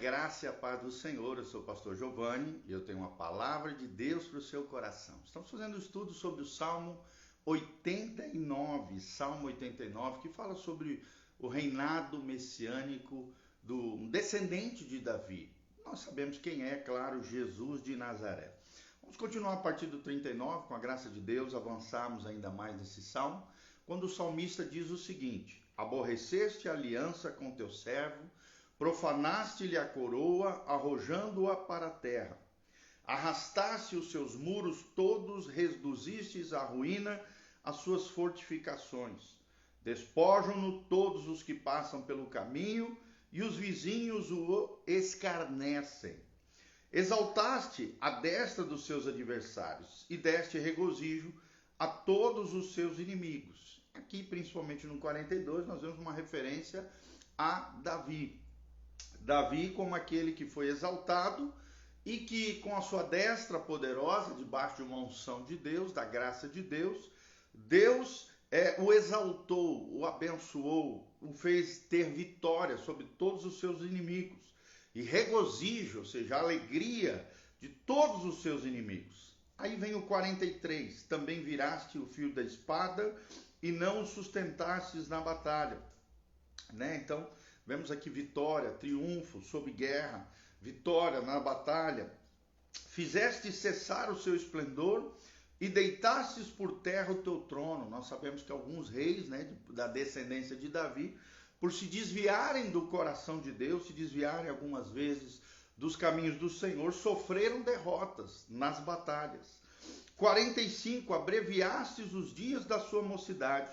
graça e a paz do Senhor. Eu sou o pastor Giovanni e eu tenho uma palavra de Deus para o seu coração. Estamos fazendo um estudo sobre o Salmo 89, que fala sobre o reinado messiânico do descendente de Davi. Nós sabemos quem é, claro, Jesus de Nazaré. Vamos continuar a partir do 39, com a graça de Deus, avançarmos ainda mais nesse salmo, quando o salmista diz o seguinte: aborreceste a aliança com teu servo, profanaste-lhe a coroa, arrojando-a para a terra. Arrastaste os seus muros todos, reduzistes à ruína as suas fortificações. Despojam-no todos os que passam pelo caminho, e os vizinhos o escarnecem. Exaltaste a destra dos seus adversários, e deste regozijo a todos os seus inimigos. Aqui, principalmente no 42, nós vemos uma referência a Davi. Davi como aquele que foi exaltado e que com a sua destra poderosa, debaixo de uma unção de Deus, da graça de Deus, Deus o exaltou, o abençoou, o fez ter vitória sobre todos os seus inimigos. E regozijo, ou seja, a alegria de todos os seus inimigos. Aí vem o 43, também viraste o fio da espada e não o sustentastes na batalha. Então, vemos aqui vitória, triunfo sobre guerra, vitória na batalha. Fizeste cessar o seu esplendor e deitastes por terra o teu trono. Nós sabemos que alguns reis, da descendência de Davi, por se desviarem do coração de Deus, se desviarem algumas vezes dos caminhos do Senhor, sofreram derrotas nas batalhas. 45, abreviastes os dias da sua mocidade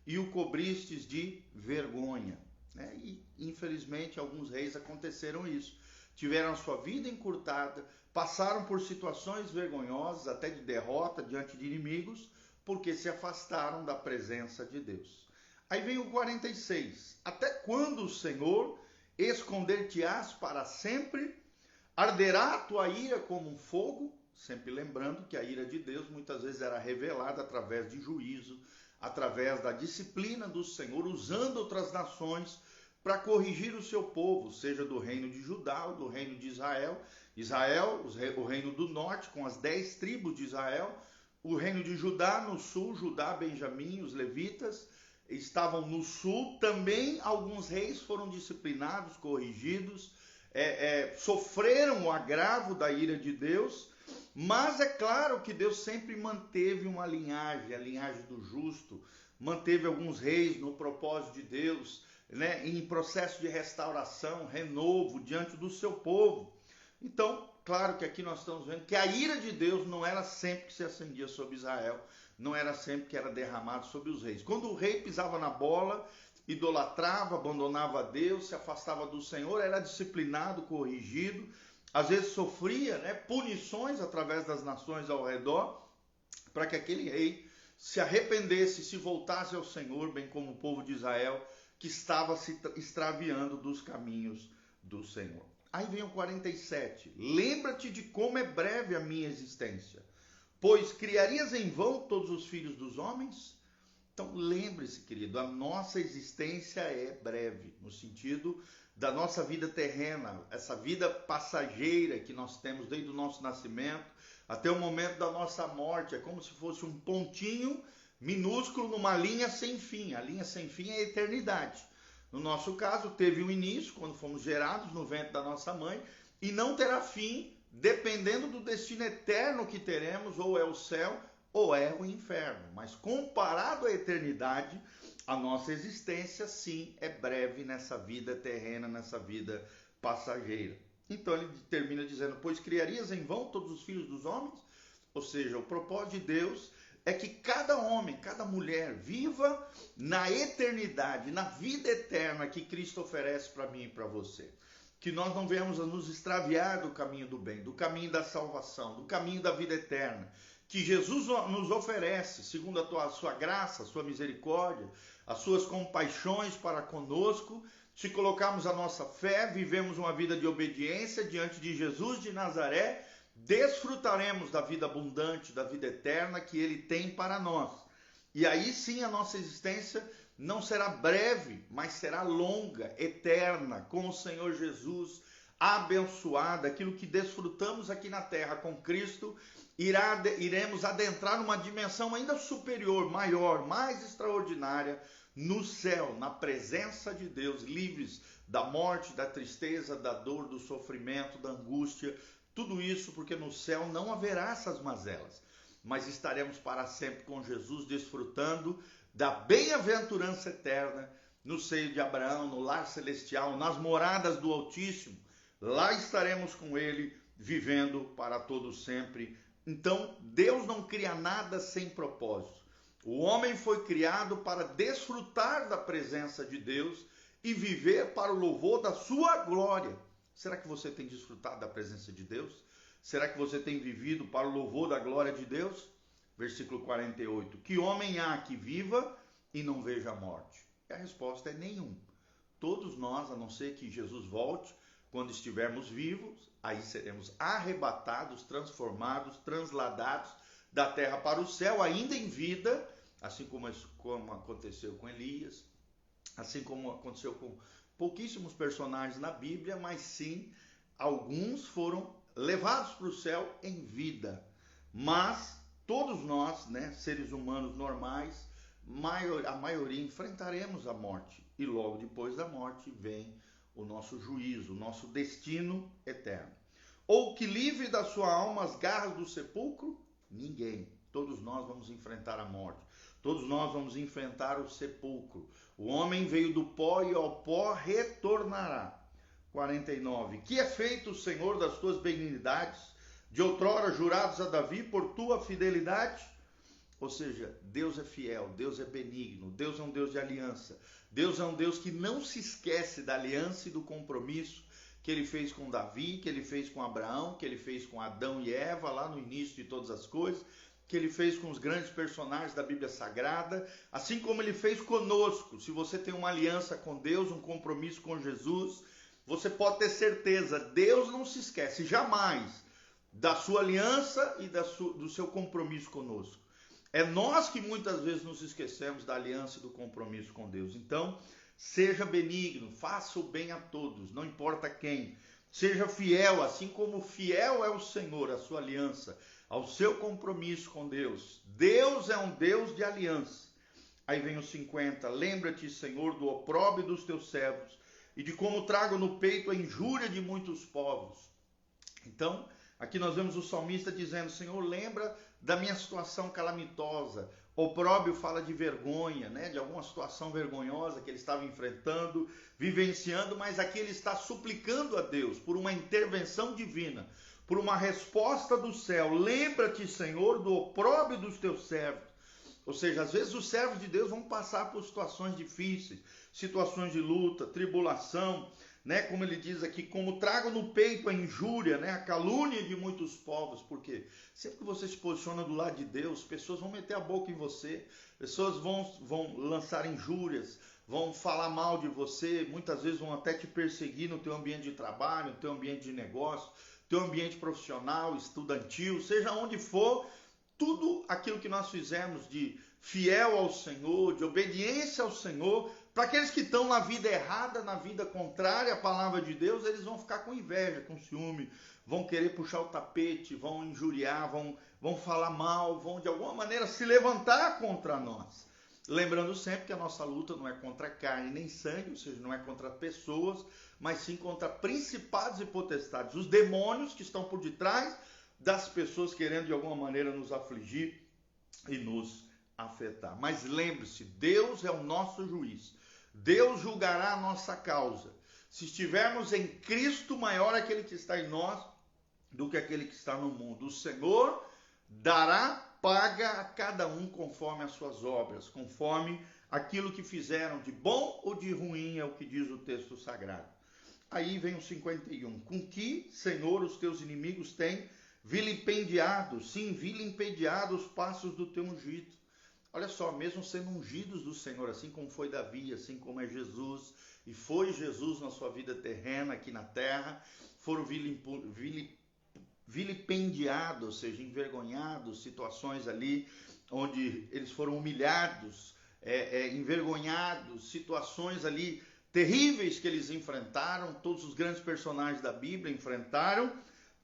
e o cobristes de vergonha. E infelizmente alguns reis aconteceram isso, tiveram a sua vida encurtada, passaram por situações vergonhosas, até de derrota diante de inimigos, porque se afastaram da presença de Deus. Aí vem o 46, até quando, Senhor, esconder-te-ás para sempre? Arderá a tua ira como um fogo? Sempre lembrando que a ira de Deus muitas vezes era revelada através de juízo, através da disciplina do Senhor, usando outras nações para corrigir o seu povo, seja do reino de Judá ou do reino de Israel. O reino do norte, com as 10 tribos de Israel, o reino de Judá no sul, Judá, Benjamim, os levitas estavam no sul. Também alguns reis foram disciplinados, corrigidos, sofreram o agravo da ira de Deus. Mas é claro que Deus sempre manteve uma linhagem, a linhagem do justo, manteve alguns reis no propósito de Deus, em processo de restauração, renovo diante do seu povo. Então, claro que aqui nós estamos vendo que a ira de Deus não era sempre que se acendia sobre Israel, não era sempre que era derramado sobre os reis. Quando o rei pisava na bola, idolatrava, abandonava a Deus, se afastava do Senhor, era disciplinado, corrigido, às vezes sofria punições através das nações ao redor, para que aquele rei se arrependesse, se voltasse ao Senhor, bem como o povo de Israel, que estava se extraviando dos caminhos do Senhor. Aí vem o 47. Lembra-te de como é breve a minha existência, pois criarias em vão todos os filhos dos homens? Então lembre-se, querido, a nossa existência é breve, no sentido da nossa vida terrena, essa vida passageira que nós temos desde o nosso nascimento até o momento da nossa morte. É como se fosse um pontinho minúsculo numa linha sem fim. A linha sem fim é a eternidade. No nosso caso, teve um início quando fomos gerados no ventre da nossa mãe e não terá fim, dependendo do destino eterno que teremos, ou é o céu ou é o inferno. Mas comparado à eternidade, a nossa existência sim é breve nessa vida terrena, nessa vida passageira. Então ele termina dizendo: pois criarias em vão todos os filhos dos homens? Ou seja, o propósito de Deus é que cada homem, cada mulher viva na eternidade, na vida eterna que Cristo oferece para mim e para você. Que nós não venhamos a nos extraviar do caminho do bem, do caminho da salvação, do caminho da vida eterna, que Jesus nos oferece, segundo a sua graça, a sua misericórdia, as suas compaixões para conosco. Se colocarmos a nossa fé, vivemos uma vida de obediência diante de Jesus de Nazaré, desfrutaremos da vida abundante, da vida eterna que Ele tem para nós. E aí sim a nossa existência não será breve, mas será longa, eterna, com o Senhor Jesus, abençoada, aquilo que desfrutamos aqui na terra com Cristo, iremos adentrar numa dimensão ainda superior, maior, mais extraordinária, no céu, na presença de Deus, livres da morte, da tristeza, da dor, do sofrimento, da angústia, tudo isso porque no céu não haverá essas mazelas, mas estaremos para sempre com Jesus, desfrutando da bem-aventurança eterna, no seio de Abraão, no lar celestial, nas moradas do Altíssimo. Lá estaremos com ele, vivendo para todo sempre. Então, Deus não cria nada sem propósito. O homem foi criado para desfrutar da presença de Deus e viver para o louvor da sua glória. Será que você tem desfrutado da presença de Deus? Será que você tem vivido para o louvor da glória de Deus? Versículo 48. Que homem há que viva e não veja a morte? E a resposta é nenhum. Todos nós, a não ser que Jesus volte, quando estivermos vivos, aí seremos arrebatados, transformados, transladados da terra para o céu, ainda em vida, assim como aconteceu com Elias, assim como aconteceu com pouquíssimos personagens na Bíblia, mas sim, alguns foram levados para o céu em vida. Mas todos nós, seres humanos normais, a maioria enfrentaremos a morte. E logo depois da morte vem o nosso juízo, o nosso destino eterno. Ou que livre da sua alma as garras do sepulcro? Ninguém. Todos nós vamos enfrentar a morte. Todos nós vamos enfrentar o sepulcro. O homem veio do pó e ao pó retornará. 49. Que é feito o Senhor das tuas benignidades, de outrora jurados a Davi por tua fidelidade? Ou seja, Deus é fiel, Deus é benigno, Deus é um Deus de aliança. Deus é um Deus que não se esquece da aliança e do compromisso que ele fez com Davi, que ele fez com Abraão, que ele fez com Adão e Eva lá no início de todas as coisas, que ele fez com os grandes personagens da Bíblia Sagrada, assim como ele fez conosco. Se você tem uma aliança com Deus, um compromisso com Jesus, você pode ter certeza, Deus não se esquece jamais da sua aliança e do seu compromisso conosco. É nós que muitas vezes nos esquecemos da aliança e do compromisso com Deus. Então, seja benigno, faça o bem a todos, não importa quem. Seja fiel, assim como fiel é o Senhor, a sua aliança, ao seu compromisso com Deus. Deus é um Deus de aliança. Aí vem o 50. Lembra-te, Senhor, do opróbrio dos teus servos e de como trago no peito a injúria de muitos povos. Então, aqui nós vemos o salmista dizendo, Senhor, lembra da minha situação calamitosa. Opróbrio fala de vergonha, de alguma situação vergonhosa que ele estava enfrentando, vivenciando, mas aqui ele está suplicando a Deus por uma intervenção divina, por uma resposta do céu. Lembra-te, Senhor, do opróbrio dos teus servos. Ou seja, às vezes os servos de Deus vão passar por situações difíceis, situações de luta, tribulação, como ele diz aqui, como trago no peito a injúria, a calúnia de muitos povos, porque sempre que você se posiciona do lado de Deus, pessoas vão meter a boca em você, pessoas vão lançar injúrias, vão falar mal de você, muitas vezes vão até te perseguir no teu ambiente de trabalho, no teu ambiente de negócio, teu ambiente profissional, estudantil, seja onde for, tudo aquilo que nós fizemos de fiel ao Senhor, de obediência ao Senhor, para aqueles que estão na vida errada, na vida contrária à palavra de Deus, eles vão ficar com inveja, com ciúme, vão querer puxar o tapete, vão injuriar, vão falar mal, vão de alguma maneira se levantar contra nós. Lembrando sempre que a nossa luta não é contra carne nem sangue, ou seja, não é contra pessoas, mas sim contra principados e potestades, os demônios que estão por detrás das pessoas querendo de alguma maneira nos afligir e nos afetar. Mas lembre-se, Deus é o nosso juiz. Deus julgará a nossa causa. Se estivermos em Cristo, maior é aquele que está em nós do que aquele que está no mundo. O Senhor dará paga a cada um conforme as suas obras, conforme aquilo que fizeram de bom ou de ruim, é o que diz o texto sagrado. Aí vem o 51. Com que, Senhor, os teus inimigos têm vilipendiado, sim, vilipendiado os passos do teu ungido. Olha só, mesmo sendo ungidos do Senhor, assim como foi Davi, assim como é Jesus, e foi Jesus na sua vida terrena aqui na terra, foram vilipendiados, ou seja, envergonhados, situações ali onde eles foram humilhados, envergonhados, situações ali terríveis que eles enfrentaram, todos os grandes personagens da Bíblia enfrentaram,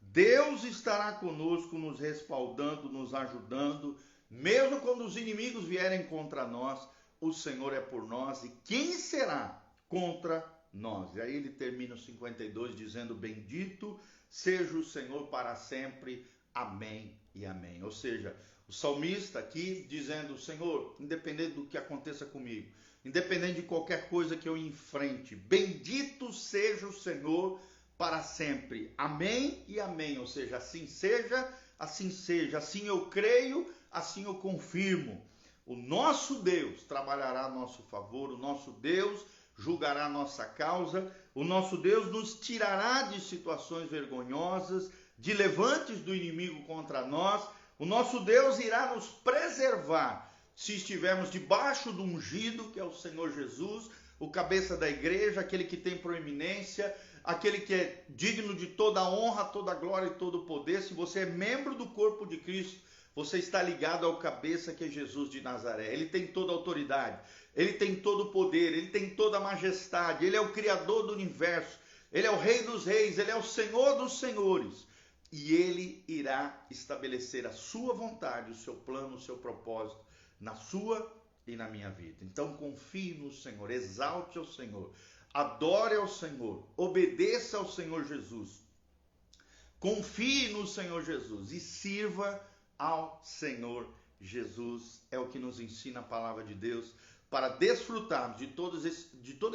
Deus estará conosco, nos respaldando, nos ajudando, mesmo quando os inimigos vierem contra nós, o Senhor é por nós, e quem será contra nós? E aí ele termina o 52 dizendo: bendito seja o Senhor para sempre, amém e amém. Ou seja, o salmista aqui dizendo: Senhor, independente do que aconteça comigo, independente de qualquer coisa que eu enfrente, bendito seja o Senhor para sempre, amém e amém. Ou seja, assim seja, assim eu creio, assim eu confirmo. O nosso Deus trabalhará a nosso favor, o nosso Deus julgará a nossa causa, o nosso Deus nos tirará de situações vergonhosas, de levantes do inimigo contra nós, o nosso Deus irá nos preservar se estivermos debaixo do ungido, que é o Senhor Jesus, o cabeça da igreja, aquele que tem proeminência, aquele que é digno de toda a honra, toda a glória e todo o poder. Se você é membro do corpo de Cristo, você está ligado ao cabeça, que é Jesus de Nazaré. Ele tem toda a autoridade, ele tem todo o poder, ele tem toda a majestade, ele é o Criador do universo, ele é o Rei dos reis, ele é o Senhor dos senhores. E ele irá estabelecer a sua vontade, o seu plano, o seu propósito na sua e na minha vida. Então confie no Senhor, exalte ao Senhor, adore ao Senhor, obedeça ao Senhor Jesus, confie no Senhor Jesus e sirva ao Senhor Jesus. É o que nos ensina a palavra de Deus, para desfrutarmos de todo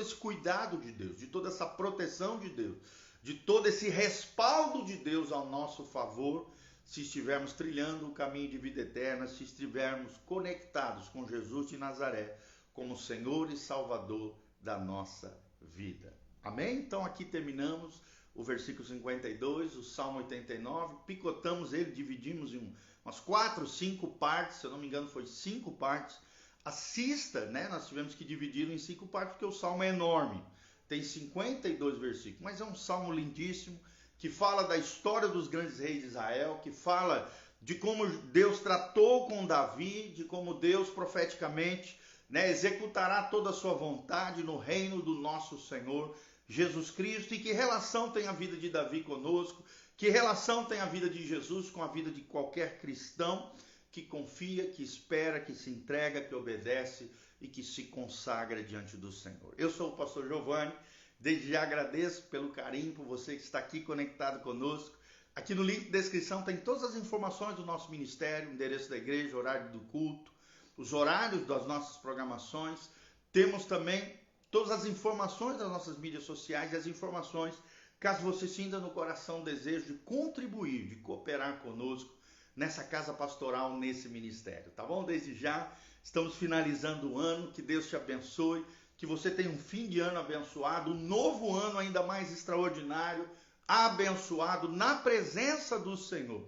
esse cuidado de Deus, de toda essa proteção de Deus, de todo esse respaldo de Deus ao nosso favor, se estivermos trilhando o caminho de vida eterna, se estivermos conectados com Jesus de Nazaré como Senhor e Salvador da nossa vida. Amém? Então aqui terminamos o versículo 52, o Salmo 89, picotamos ele, dividimos em umas 4, 5 partes, se eu não me engano foi 5 partes. Assista, né? Nós tivemos que dividir em 5 partes porque o Salmo é enorme, tem 52 versículos, mas é um Salmo lindíssimo, que fala da história dos grandes reis de Israel, que fala de como Deus tratou com Davi, de como Deus profeticamente, né, executará toda a sua vontade no reino do nosso Senhor Jesus Cristo, e que relação tem a vida de Davi conosco, que relação tem a vida de Jesus com a vida de qualquer cristão que confia, que espera, que se entrega, que obedece e que se consagra diante do Senhor. Eu sou o pastor Giovanni, desde já agradeço pelo carinho, por você que está aqui conectado conosco. Aqui no link de descrição tem todas as informações do nosso ministério, o endereço da igreja, o horário do culto, os horários das nossas programações. Temos também todas as informações das nossas mídias sociais e as informações, caso você sinta no coração o desejo de contribuir, de cooperar conosco nessa casa pastoral, nesse ministério, tá bom? Desde já, estamos finalizando o ano, que Deus te abençoe, que você tenha um fim de ano abençoado, um novo ano ainda mais extraordinário, abençoado na presença do Senhor.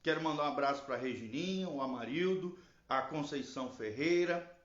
Quero mandar um abraço para a Regininha, o Amarildo, a Conceição Ferreira,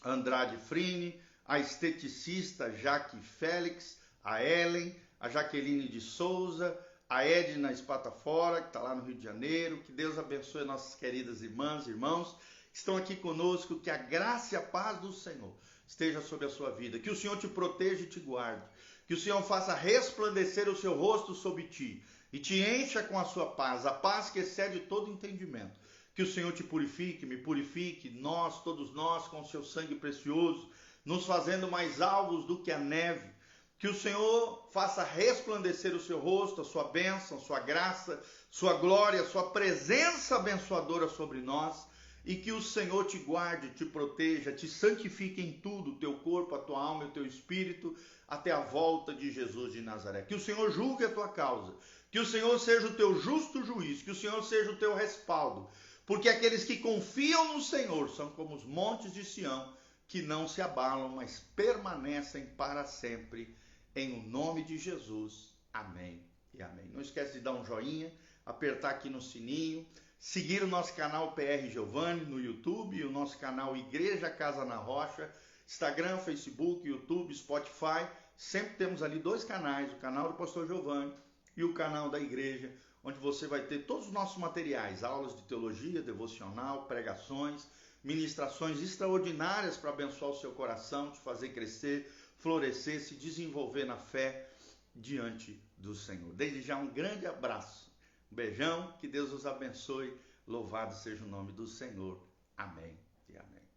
a Andrade Frine, a esteticista Jaque Félix, a Ellen, a Jaqueline de Souza, a Edna Espatafora, que está lá no Rio de Janeiro. Que Deus abençoe nossas queridas irmãs e irmãos que estão aqui conosco, que a graça e a paz do Senhor esteja sobre a sua vida, que o Senhor te proteja e te guarde, que o Senhor faça resplandecer o seu rosto sobre ti e te encha com a sua paz, a paz que excede todo entendimento. Que o Senhor te purifique, me purifique, nós, todos nós, com o seu sangue precioso, nos fazendo mais alvos do que a neve. Que o Senhor faça resplandecer o seu rosto, a sua bênção, sua graça, sua glória, sua presença abençoadora sobre nós. E que o Senhor te guarde, te proteja, te santifique em tudo, o teu corpo, a tua alma e o teu espírito, até a volta de Jesus de Nazaré. Que o Senhor julgue a tua causa, que o Senhor seja o teu justo juiz, que o Senhor seja o teu respaldo. Porque aqueles que confiam no Senhor são como os montes de Sião, que não se abalam, mas permanecem para sempre. Em o nome de Jesus. Amém e amém. Não esquece de dar um joinha, apertar aqui no sininho, seguir o nosso canal PR Giovanni no YouTube, o nosso canal Igreja Casa na Rocha, Instagram, Facebook, YouTube, Spotify. Sempre temos ali 2 canais, o canal do pastor Giovanni e o canal da igreja, onde você vai ter todos os nossos materiais, aulas de teologia, devocional, pregações, ministrações extraordinárias para abençoar o seu coração, te fazer crescer, florescer, se desenvolver na fé diante do Senhor. Desde já um grande abraço, um beijão, que Deus os abençoe, louvado seja o nome do Senhor. Amém e amém.